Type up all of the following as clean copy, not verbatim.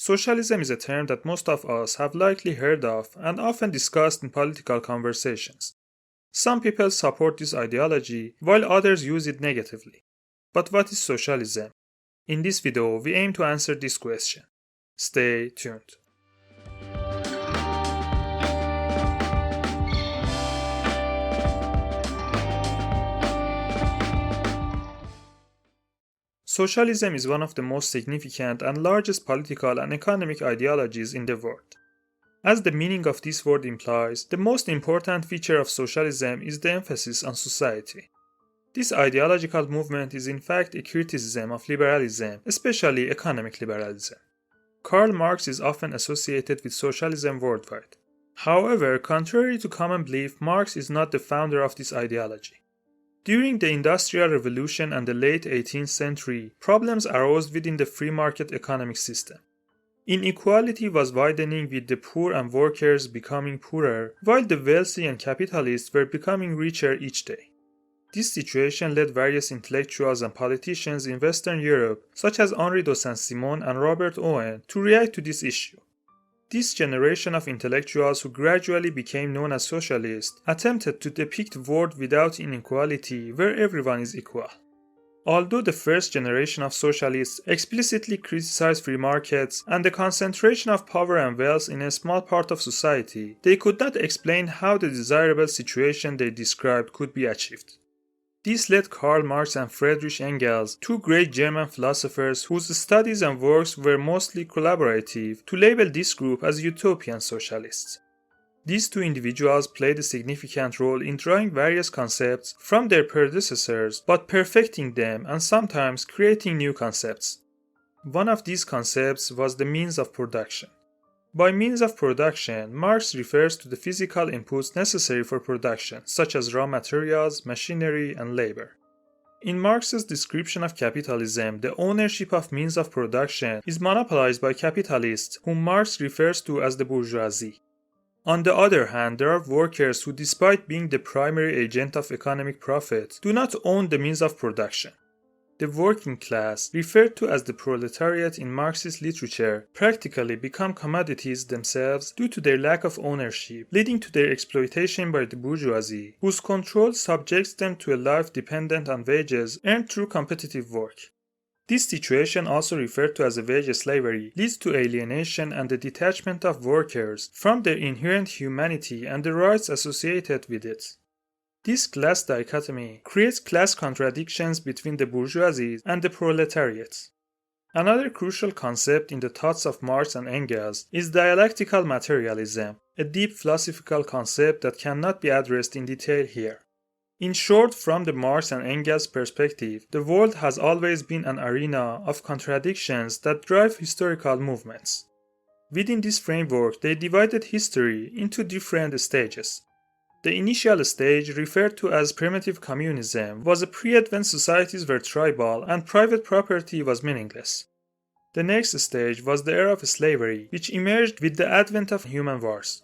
Socialism is a term that most of us have likely heard of and often discussed in political conversations. Some people support this ideology, while others use it negatively. But what is socialism? In this video, we aim to answer this question. Stay tuned. Socialism is one of the most significant and largest political and economic ideologies in the world. As the meaning of this word implies, the most important feature of socialism is the emphasis on society. This ideological movement is in fact a criticism of liberalism, especially economic liberalism. Karl Marx is often associated with socialism worldwide. However, contrary to common belief, Marx is not the founder of this ideology. During the Industrial Revolution and the late 18th century, problems arose within the free market economic system. Inequality was widening with the poor and workers becoming poorer, while the wealthy and capitalists were becoming richer each day. This situation led various intellectuals and politicians in Western Europe, such as Henri de Saint-Simon and Robert Owen, to react to this issue. This generation of intellectuals who gradually became known as socialists attempted to depict a world without inequality where everyone is equal. Although the first generation of socialists explicitly criticized free markets and the concentration of power and wealth in a small part of society, they could not explain how the desirable situation they described could be achieved. This led Karl Marx and Friedrich Engels, two great German philosophers whose studies and works were mostly collaborative, to label this group as utopian socialists. These two individuals played a significant role in drawing various concepts from their predecessors, but perfecting them and sometimes creating new concepts. One of these concepts was the means of production. By means of production, Marx refers to the physical inputs necessary for production, such as raw materials, machinery, and labor. In Marx's description of capitalism, the ownership of means of production is monopolized by capitalists, whom Marx refers to as the bourgeoisie. On the other hand, there are workers who, despite being the primary agent of economic profit, do not own the means of production. The working class, referred to as the proletariat in Marxist literature, practically become commodities themselves due to their lack of ownership, leading to their exploitation by the bourgeoisie, whose control subjects them to a life dependent on wages earned through competitive work. This situation, also referred to as a wage slavery, leads to alienation and the detachment of workers from their inherent humanity and the rights associated with it. This class dichotomy creates class contradictions between the bourgeoisie and the proletariat. Another crucial concept in the thoughts of Marx and Engels is dialectical materialism, a deep philosophical concept that cannot be addressed in detail here. In short, from the Marx and Engels perspective, the world has always been an arena of contradictions that drive historical movements. Within this framework, they divided history into different stages. The initial stage, referred to as primitive communism, was a period when societies were tribal and private property was meaningless. The next stage was the era of slavery, which emerged with the advent of human wars.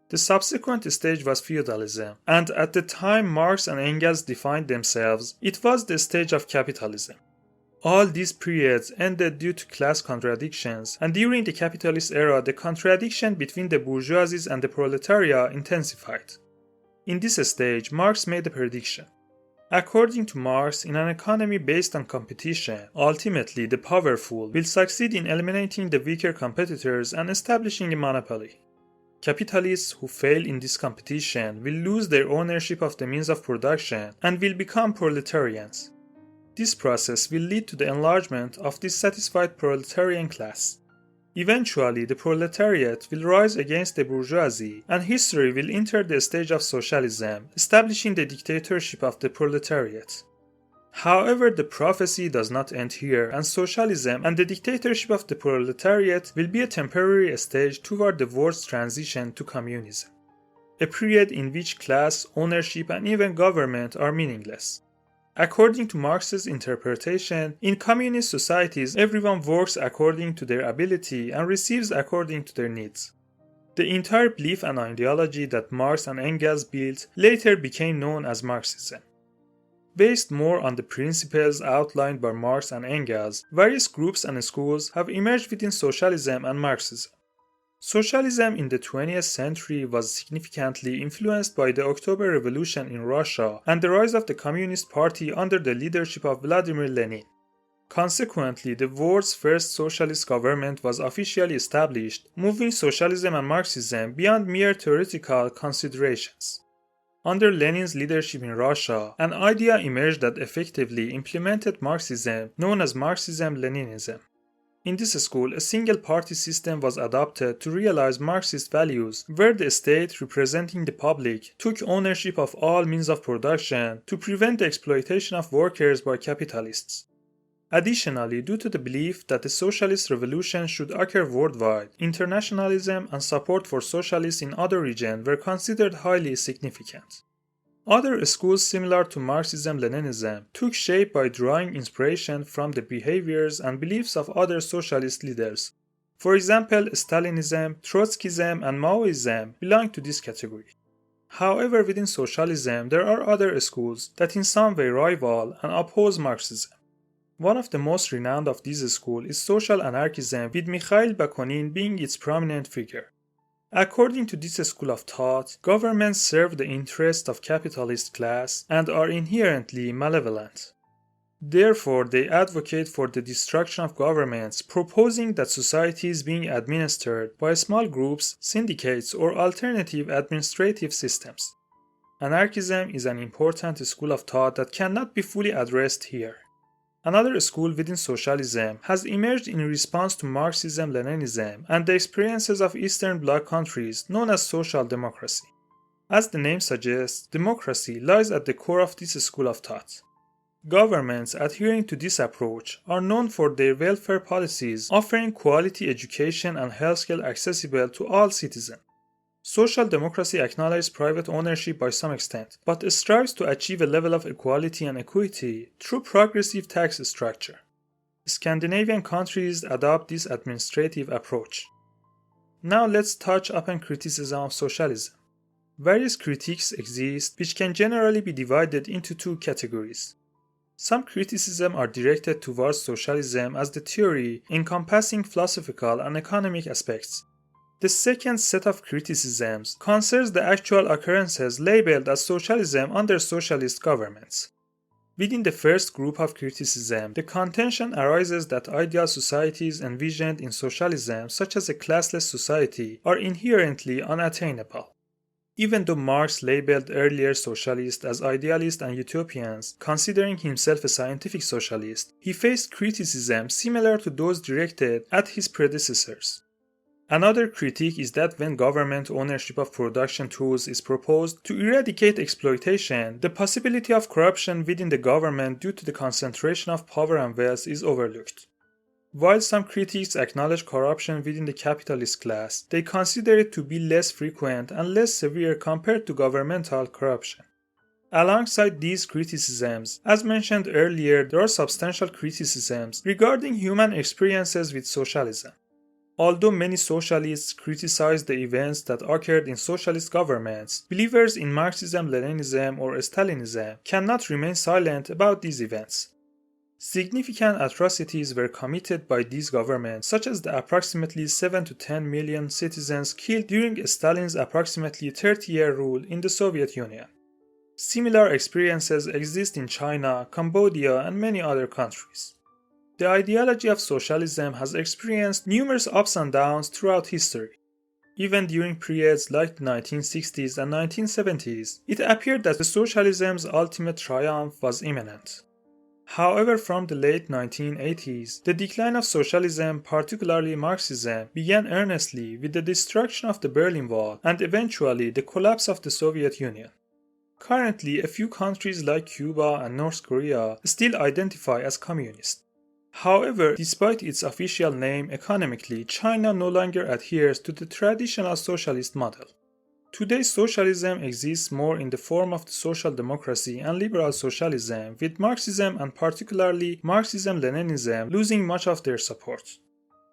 The subsequent stage was feudalism, and at the time Marx and Engels defined themselves, it was the stage of capitalism. All these periods ended due to class contradictions, and during the capitalist era, the contradiction between the bourgeoisie and the proletariat intensified. In this stage, Marx made a prediction. According to Marx, in an economy based on competition, ultimately the powerful will succeed in eliminating the weaker competitors and establishing a monopoly. Capitalists who fail in this competition will lose their ownership of the means of production and will become proletarians. This process will lead to the enlargement of dissatisfied proletarian class. Eventually, the proletariat will rise against the bourgeoisie, and history will enter the stage of socialism, establishing the dictatorship of the proletariat. However, the prophecy does not end here, and socialism and the dictatorship of the proletariat will be a temporary stage toward the world's transition to communism, a period in which class, ownership, and even government are meaningless. According to Marx's interpretation, in communist societies, everyone works according to their ability and receives according to their needs. The entire belief and ideology that Marx and Engels built later became known as Marxism. Based more on the principles outlined by Marx and Engels, various groups and schools have emerged within socialism and Marxism. Socialism in the 20th century was significantly influenced by the October Revolution in Russia and the rise of the Communist Party under the leadership of Vladimir Lenin. Consequently, the world's first socialist government was officially established, moving socialism and Marxism beyond mere theoretical considerations. Under Lenin's leadership in Russia, an idea emerged that effectively implemented Marxism, known as Marxism-Leninism. In this school, a single-party system was adopted to realize Marxist values, where the state, representing the public, took ownership of all means of production to prevent the exploitation of workers by capitalists. Additionally, due to the belief that the socialist revolution should occur worldwide, internationalism and support for socialists in other regions were considered highly significant. Other schools similar to Marxism-Leninism took shape by drawing inspiration from the behaviors and beliefs of other socialist leaders. For example, Stalinism, Trotskyism, and Maoism belong to this category. However, within socialism, there are other schools that in some way rival and oppose Marxism. One of the most renowned of these schools is social anarchism, with Mikhail Bakunin being its prominent figure. According to this school of thought, governments serve the interests of capitalist class and are inherently malevolent. Therefore, they advocate for the destruction of governments, proposing that society is being administered by small groups, syndicates, or alternative administrative systems. Anarchism is an important school of thought that cannot be fully addressed here. Another school within socialism has emerged in response to Marxism-Leninism and the experiences of Eastern Bloc countries known as social democracy. As the name suggests, democracy lies at the core of this school of thought. Governments adhering to this approach are known for their welfare policies offering quality education and healthcare accessible to all citizens. Social democracy acknowledges private ownership by some extent, but strives to achieve a level of equality and equity through progressive tax structure. Scandinavian countries adopt this administrative approach. Now let's touch upon criticism of socialism. Various critiques exist which can generally be divided into two categories. Some criticism are directed towards socialism as the theory encompassing philosophical and economic aspects. The second set of criticisms concerns the actual occurrences labeled as socialism under socialist governments. Within the first group of criticism, the contention arises that ideal societies envisioned in socialism, such as a classless society, are inherently unattainable. Even though Marx labeled earlier socialists as idealists and utopians, considering himself a scientific socialist, he faced criticism similar to those directed at his predecessors. Another critique is that when government ownership of production tools is proposed to eradicate exploitation, the possibility of corruption within the government due to the concentration of power and wealth is overlooked. While some critics acknowledge corruption within the capitalist class, they consider it to be less frequent and less severe compared to governmental corruption. Alongside these criticisms, as mentioned earlier, there are substantial criticisms regarding human experiences with socialism. Although many socialists criticize the events that occurred in socialist governments, believers in Marxism-Leninism or Stalinism cannot remain silent about these events. Significant atrocities were committed by these governments, such as the approximately 7 to 10 million citizens killed during Stalin's approximately 30-year rule in the Soviet Union. Similar experiences exist in China, Cambodia, and many other countries. The ideology of socialism has experienced numerous ups and downs throughout history. Even during periods like the 1960s and 1970s, it appeared that the socialism's ultimate triumph was imminent. However, from the late 1980s, the decline of socialism, particularly Marxism, began earnestly with the destruction of the Berlin Wall and eventually the collapse of the Soviet Union. Currently, a few countries like Cuba and North Korea still identify as communist. However, despite its official name, economically, China no longer adheres to the traditional socialist model. Today, socialism exists more in the form of the social democracy and liberal socialism, with Marxism and particularly Marxism-Leninism losing much of their support.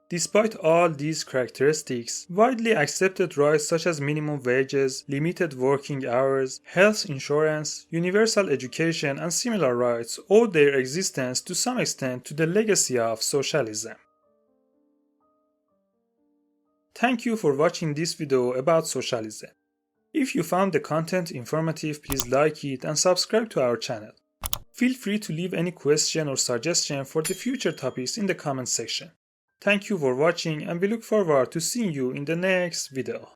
Despite all these characteristics, widely accepted rights such as minimum wages, limited working hours, health insurance, universal education, and similar rights owe their existence to some extent to the legacy of socialism. Thank you for watching this video about socialism. If you found the content informative, please like it and subscribe to our channel. Feel free to leave any question or suggestion for the future topics in the comment section. Thank you for watching and we look forward to seeing you in the next video.